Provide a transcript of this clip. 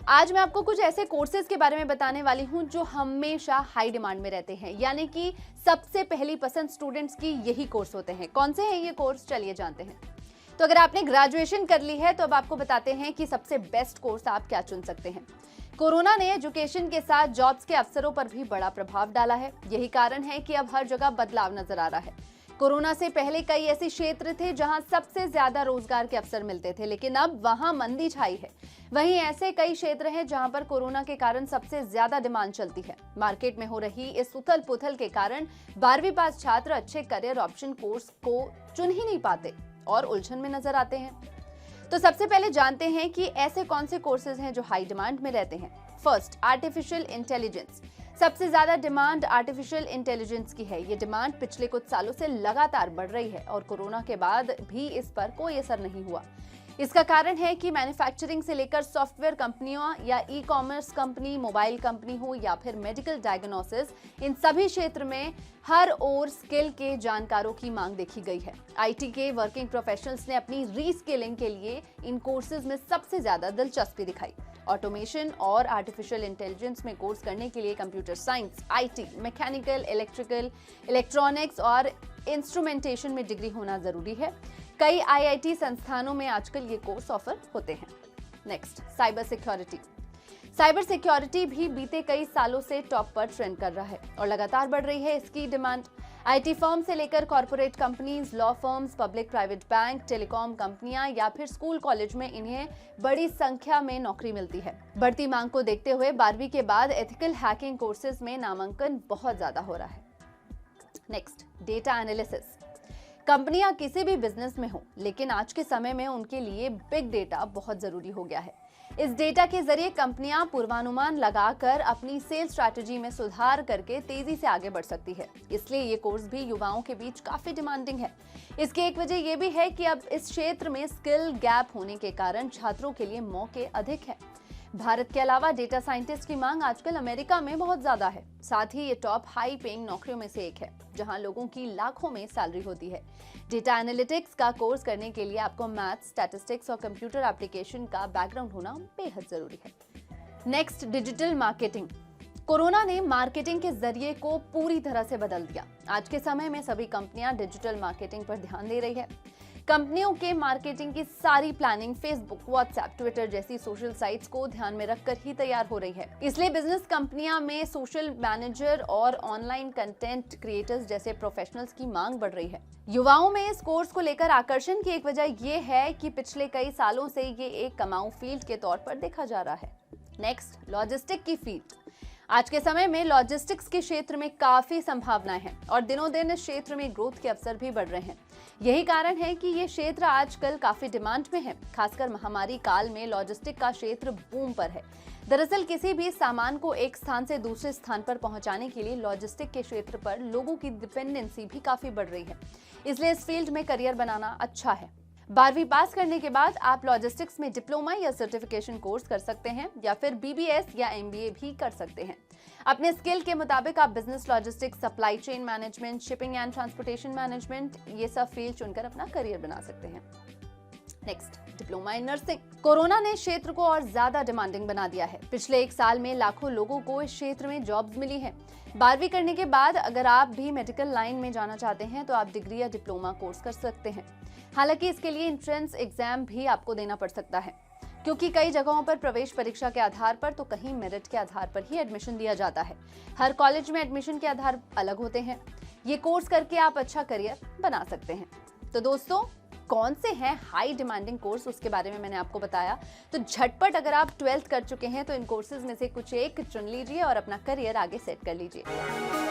आज मैं आपको कुछ ऐसे कोर्सेज के बारे में बताने वाली हूं जो हमेशा हाई डिमांड में रहते हैं, यानी कि सबसे पहली पसंद स्टूडेंट्स की यही कोर्स होते हैं। कौन से हैं ये कोर्स, चलिए जानते हैं। तो अगर आपने ग्रेजुएशन कर ली है तो अब आपको बताते हैं कि सबसे बेस्ट कोर्स आप क्या चुन सकते हैं। कोरोना ने एजुकेशन के साथ जॉब्स के अवसरों पर भी बड़ा प्रभाव डाला है। यही कारण है कि अब हर जगह बदलाव नजर आ रहा है। कोरोना से पहले कई ऐसे क्षेत्र थे जहां सबसे ज्यादा रोजगार के अवसर मिलते थे, लेकिन अब वहां मंदी छाई है। वहीं ऐसे कई क्षेत्र हैं जहां पर कोरोना के कारण सबसे ज्यादा डिमांड चलती है। मार्केट में हो रही इस उथल पुथल के कारण 12वीं पास छात्र अच्छे करियर ऑप्शन कोर्स को चुन ही नहीं पाते और उलझन में नजर आते हैं। तो सबसे पहले जानते हैं कि ऐसे कौन से कोर्सेज हैं जो हाई डिमांड में रहते हैं। First, artificial intelligence. सबसे ज्यादा डिमांड आर्टिफिशियल इंटेलिजेंस की है। ये डिमांड पिछले कुछ सालों से लगातार बढ़ रही है और कोरोना के बाद भी इस पर कोई असर नहीं हुआ। इसका कारण है कि मैन्युफैक्चरिंग से लेकर सॉफ्टवेयर कंपनियों या e commerce company, mobile company हो या फिर मेडिकल डायग्नोसिस, इन सभी क्षेत्र में हर ओर स्किल के जानकारों की मांग देखी गई है। आईटी के वर्किंग प्रोफेशनल्स ने अपनी रीस्किलिंग के लिए इन कोर्सेज में सबसे ज्यादा दिलचस्पी दिखाई। ऑटोमेशन और आर्टिफिशियल इंटेलिजेंस में कोर्स करने के लिए computer science, IT, mechanical, electrical, electronics और इंस्ट्रूमेंटेशन में डिग्री होना जरूरी है। कई आईआईटी संस्थानों में आजकल ये कोर्स ऑफर होते हैं। Next, cyber security. Cyber security भी बीते कई सालों से टॉप पर ट्रेंड कर रहा है और लगातार बढ़ रही है इसकी डिमांड। आईटी फर्म से लेकर corporate companies, law firms, public private bank, telecom कंपनियां या फिर स्कूल कॉलेज में इन्हें बड़ी संख्या में नौकरी मिलती है। बढ़ती मांग को देखते हुए 12वीं के बाद एथिकल हैकिंग कोर्सेज में नामांकन बहुत ज्यादा हो रहा है। Next, data analysis. कंपनियां किसी भी बिजनेस में हो, लेकिन आज के समय में उनके लिए बिग डेटा बहुत जरूरी हो गया है। इस डेटा के जरिए कंपनियां पूर्वानुमान लगाकर अपनी सेल्स स्ट्रैटेजी में सुधार करके तेजी से आगे बढ़ सकती है। इसलिए ये कोर्स भी युवाओं के बीच काफी डिमांडिंग है। इसकी एक वजह यह भी है कि अब इस क्षेत्र में स्किल गैप होने के कारण छात्रों के लिए मौके अधिक है। भारत के अलावा डेटा साइंटिस्ट की मांग आजकल अमेरिका में बहुत ज्यादा है। साथ ही ये टॉप हाई पेइंग नौकरियों में से एक है, जहां लोगों की लाखों में सैलरी होती है। डेटा एनालिटिक्स का कोर्स करने के लिए आपको मैथ्स, स्टैटिस्टिक्स और कंप्यूटर एप्लीकेशन का बैकग्राउंड होना बेहद जरूरी है। Next, digital marketing. कोरोना ने मार्केटिंग के जरिए को पूरी तरह से बदल दिया। आज के समय में सभी कंपनियां डिजिटल मार्केटिंग पर ध्यान दे रही है। कंपनियों के मार्केटिंग की सारी प्लानिंग फेसबुक, व्हाट्सएप, ट्विटर जैसी सोशल साइट्स को ध्यान में रखकर ही तैयार हो रही है। इसलिए बिजनेस कंपनियां में सोशल मैनेजर और ऑनलाइन कंटेंट क्रिएटर्स जैसे प्रोफेशनल्स की मांग बढ़ रही है। युवाओं में इस कोर्स को लेकर आकर्षण की एक वजह यह है कि पिछले कई सालों से ये एक कमाऊ फील्ड के तौर पर देखा जा रहा है। नेक्स्ट, लॉजिस्टिक की फील्ड। आज के समय में लॉजिस्टिक्स के क्षेत्र में काफी संभावनाएं हैं और दिनों दिन इस क्षेत्र में ग्रोथ के अवसर भी बढ़ रहे हैं। यही कारण है कि ये क्षेत्र आजकल काफी डिमांड में है। खासकर महामारी काल में लॉजिस्टिक का क्षेत्र बूम पर है। दरअसल किसी भी सामान को एक स्थान से दूसरे स्थान पर पहुंचाने के लिए लॉजिस्टिक के क्षेत्र पर लोगों की डिपेंडेंसी भी काफी बढ़ रही है। इसलिए इस फील्ड में करियर बनाना अच्छा है। 12वीं पास करने के बाद आप लॉजिस्टिक्स में डिप्लोमा या सर्टिफिकेशन कोर्स कर सकते हैं या फिर बीबीएस या एमबीए भी कर सकते हैं। अपने स्किल के मुताबिक आप business logistics, supply chain management, shipping and transportation management, ये सब फील्ड चुनकर अपना करियर बना सकते हैं। Next, diploma in nursing. Corona ने क्षेत्र को और ज्यादा डिमांडिंग बना दिया है। पिछले एक साल में लाखों लोगों को इस क्षेत्र में जॉब्स मिली है। 12वीं करने के बाद अगर आप भी मेडिकल लाइन में जाना चाहते हैं तो आप डिग्री या डिप्लोमा कोर्स कर सकते हैं। हालांकि इसके लिए एंट्रेंस एग्जाम भी आपको देना पड़ सकता है, क्योंकि कई जगहों पर प्रवेश परीक्षा के आधार पर तो कहीं मेरिट के आधार पर ही एडमिशन दिया जाता है। हर कॉलेज में एडमिशन के आधार अलग होते हैं। ये कोर्स करके आप अच्छा करियर बना सकते हैं। तो दोस्तों, कौन से हैं हाई डिमांडिंग कोर्स, उसके बारे में मैंने आपको बताया। तो झटपट अगर आप 12th कर चुके हैं तो इन कोर्सेज में से कुछ एक चुन लीजिए और अपना करियर आगे सेट कर लीजिए।